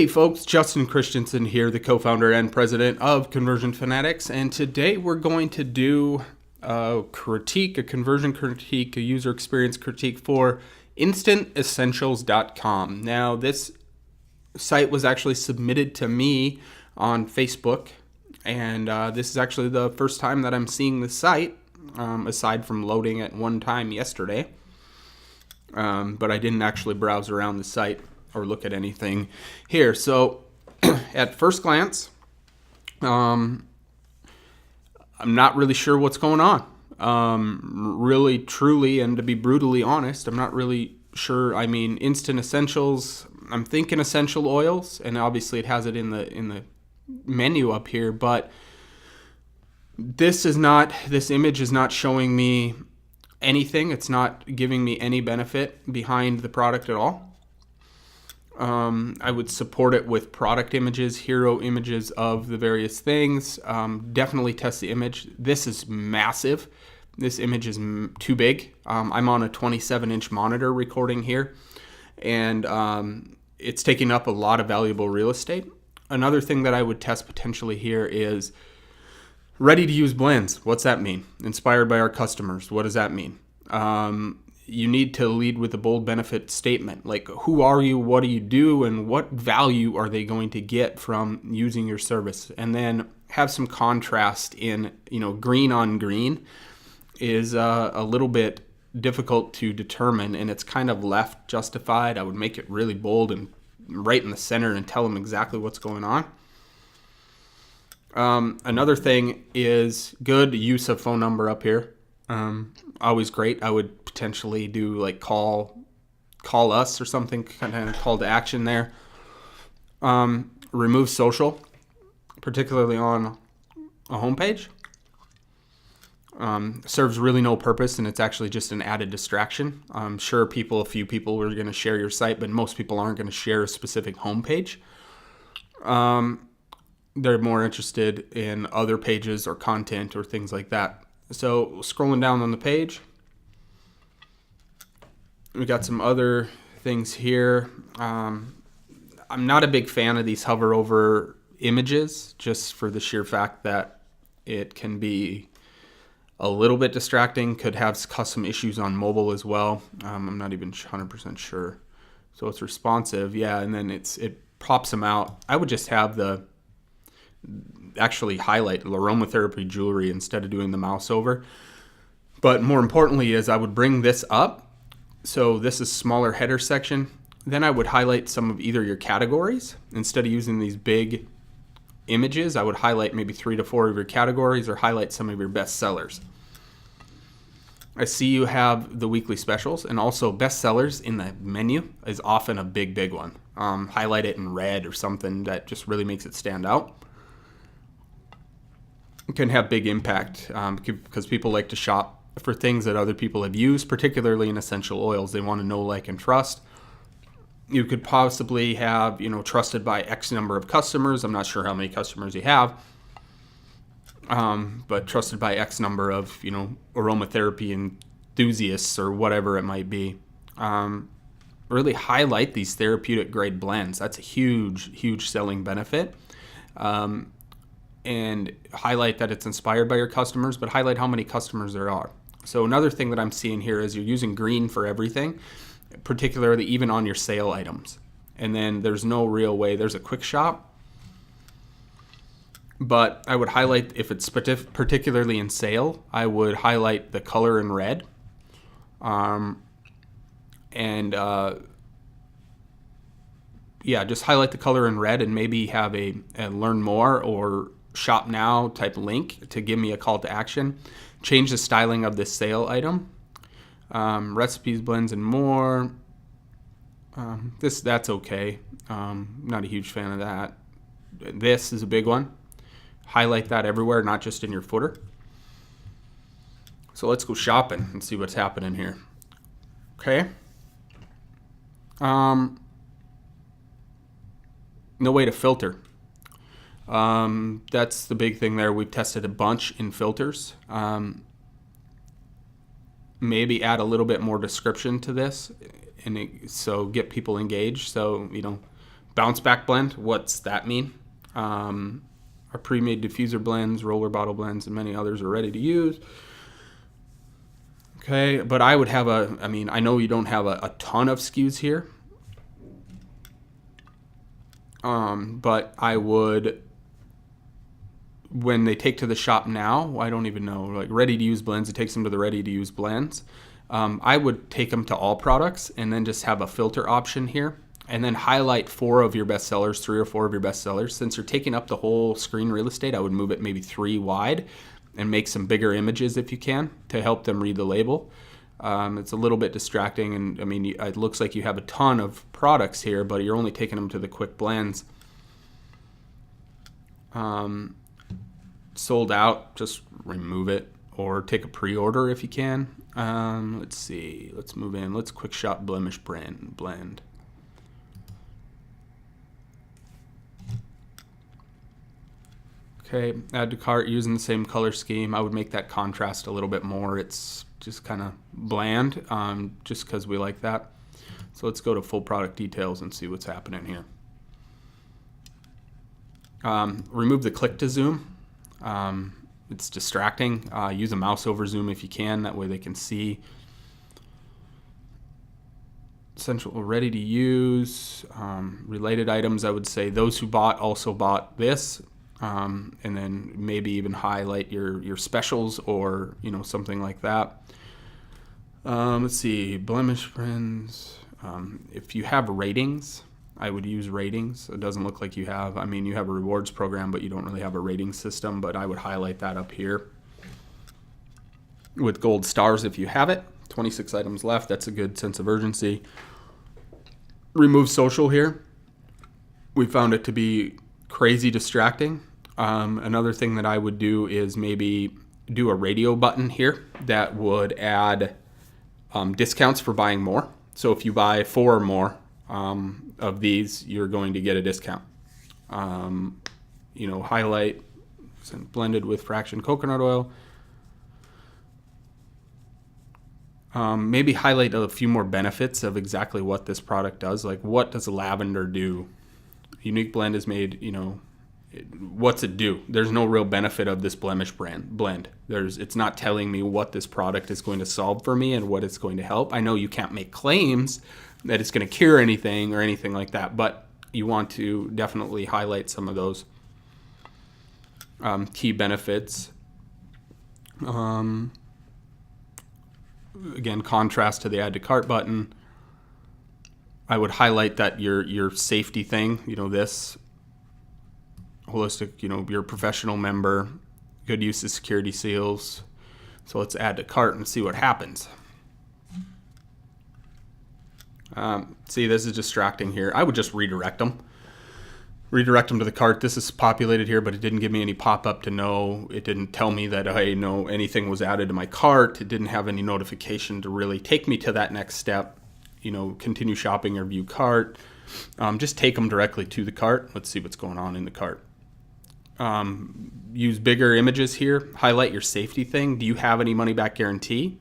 Hey folks, Justin Christensen here, the co-founder and president of Conversion Fanatics, and today we're going to do a conversion critique, a user experience critique for InstantEssentials.com. Now, this site was actually submitted to me on Facebook, and this is actually the first time that I'm seeing the site, aside from loading it one time yesterday, but I didn't actually browse around the site or look at anything here. So at first glance, I'm not really sure what's going on. Really, truly, and to be brutally honest, I'm not really sure. I mean, Instant Essentials, I'm thinking essential oils, and obviously it has it in the menu up here, but this image is not showing me anything. It's not giving me any benefit behind the product at all. I would support it with product images, hero images of the various things. Definitely test the image. This is massive. This image is too big. I'm on a 27-inch monitor recording here, and it's taking up a lot of valuable real estate. Another thing that I would test potentially here is ready-to-use blends. What's that mean? Inspired by our customers. What does that mean? You need to lead with a bold benefit statement. Like, who are you? What do you do? And what value are they going to get from using your service? And then have some contrast in, green on green is a little bit difficult to determine, and it's kind of left justified. I would make it really bold and right in the center and tell them exactly what's going on. Another thing is good use of phone number up here. Always great. I would potentially do like call us or something, kind of call to action there. Remove social, particularly on a homepage. Serves really no purpose, and it's actually just an added distraction. I'm sure a few people are going to share your site, but most people aren't going to share a specific homepage. They're more interested in other pages or content or things like that. So scrolling down on the page, we got some other things here. I'm not a big fan of these hover over images, just for the sheer fact that it can be a little bit distracting, could have custom issues on mobile as well. I'm not even 100% sure. So it's responsive, yeah, and then it pops them out. I would just have actually highlight aromatherapy jewelry instead of doing the mouse over. But more importantly is I would bring this up. So this is smaller header section. Then I would highlight some of either your categories. Instead of using these big images, I would highlight maybe 3 to 4 of your categories or highlight some of your best sellers. I see you have the weekly specials, and also best sellers in the menu is often a big one. Highlight it in red or something that just really makes it stand out. It can have big impact because people like to shop for things that other people have used, particularly in essential oils. They want to know, like, and trust. You could possibly have, trusted by X number of customers. I'm not sure how many customers you have, but trusted by X number of, aromatherapy enthusiasts or whatever it might be. Really highlight these therapeutic grade blends. That's a huge selling benefit. And highlight that it's inspired by your customers, but highlight how many customers there are. So another thing that I'm seeing here is you're using green for everything, particularly even on your sale items. And then there's no real way. There's a quick shop, but I would highlight, if it's particularly in sale, I would highlight the color in red. Just highlight the color in red and maybe have a learn more or shop now type link to give me a call to action. Change the styling of this sale item. Recipes, blends, and more. That's okay. Not a huge fan of that. This is a big one. Highlight that everywhere, not just in your footer. So let's go shopping and see what's happening here. Okay. No way to filter. That's the big thing there. We've tested a bunch in filters. Maybe add a little bit more description to this, so get people engaged. So, Bounce back blend, what's that mean? Our pre-made diffuser blends, roller bottle blends, and many others are ready to use. Okay, but I would have I know you don't have a ton of SKUs here, but I would, when they take to the shop now, I don't even know, like ready to use blends, it takes them to the ready to use blends. I would take them to all products and then just have a filter option here and then highlight 4 of your best sellers, 3 or 4 of your best sellers. Since you're taking up the whole screen real estate, I would move it maybe 3 wide and make some bigger images if you can to help them read the label. It's a little bit distracting, and I mean, it looks like you have a ton of products here, but you're only taking them to the quick blends. Sold out, just remove it or take a pre-order if you can. Let's see, let's move in. Let's quick shop blemish blend. Okay, add to cart using the same color scheme. I would make that contrast a little bit more. It's just kind of bland, just because we like that. So let's go to full product details and see what's happening here. Remove the click to zoom. It's distracting. Use a mouse over zoom if you can. That way they can see. Essential ready to use. Related items, I would say those who bought also bought this. And then maybe even highlight your specials or something like that. Let's see, blemish friends. If you have ratings, I would use ratings. It doesn't look like you have. I mean, you have a rewards program, but you don't really have a rating system. But I would highlight that up here with gold stars if you have it. 26 items left. That's a good sense of urgency. Remove social here. We found it to be crazy distracting. Another thing that I would do is maybe do a radio button here that would add discounts for buying more. So if you buy 4 or more of these, you're going to get a discount. Highlight blended with fraction coconut oil. Maybe highlight a few more benefits of exactly what this product does. Like, what does lavender do? Unique blend is made, what's it do? There's no real benefit of this blemish blend. It's not telling me what this product is going to solve for me and what it's going to help. I know you can't make claims that it's going to cure anything or anything like that, but you want to definitely highlight some of those key benefits. Again, contrast to the add to cart button. I would highlight that your safety thing, this holistic, your professional member, good use of security seals. So let's add to cart and see what happens. See, this is distracting here. I would just redirect them. Redirect them to the cart. This is populated here, but it didn't give me any pop-up to know. It didn't tell me that anything was added to my cart. It didn't have any notification to really take me to that next step. Continue shopping or view cart. Just take them directly to the cart. Let's see what's going on in the cart. Use bigger images here. Highlight your safety thing. Do you have any money back guarantee?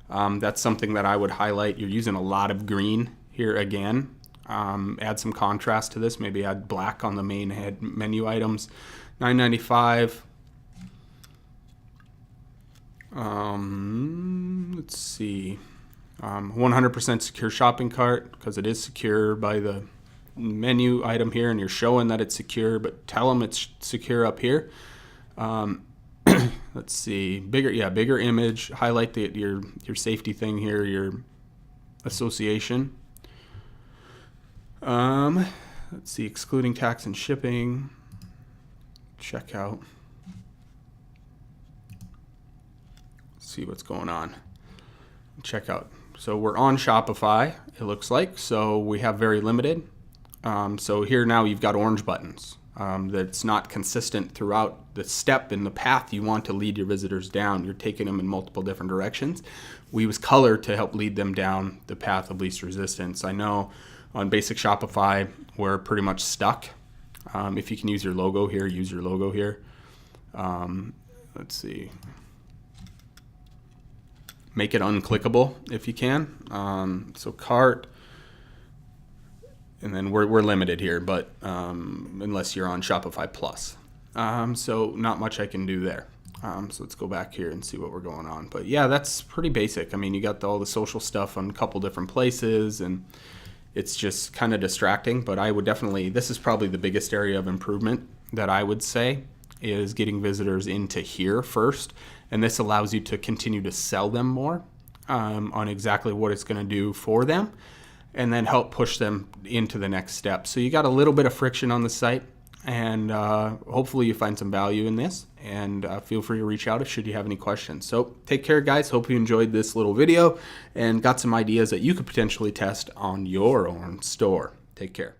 That's something that I would highlight. You're using a lot of green here again. Add some contrast to this. Maybe add black on the main head menu items. $9.95. Let's see. 100% secure shopping cart, because it is secure by the menu item here, and you're showing that it's secure, but tell them it's secure up here. Let's see, bigger image. Highlight your safety thing here, your association. Let's see, excluding tax and shipping. Checkout. Let's see what's going on. Checkout. So we're on Shopify, it looks like. So we have very limited. So here now you've got orange buttons. That's not consistent throughout the step in the path you want to lead your visitors down. You're taking them in multiple different directions. We use color to help lead them down the path of least resistance. I know on basic Shopify, we're pretty much stuck. If you can use your logo here, use your logo here. Let's see. Make it unclickable if you can. So cart. And then we're limited here, but unless you're on Shopify Plus. So not much I can do there. So let's go back here and see what we're going on. But yeah, that's pretty basic. I mean, you got all the social stuff on a couple different places, and it's just kind of distracting. But I would definitely, this is probably the biggest area of improvement that I would say, is getting visitors into here first. And this allows you to continue to sell them more on exactly what it's going to do for them, and then help push them into the next step. So you got a little bit of friction on the site, and hopefully you find some value in this, and feel free to reach out if should you have any questions. So take care, guys. Hope you enjoyed this little video and got some ideas that you could potentially test on your own store. Take care.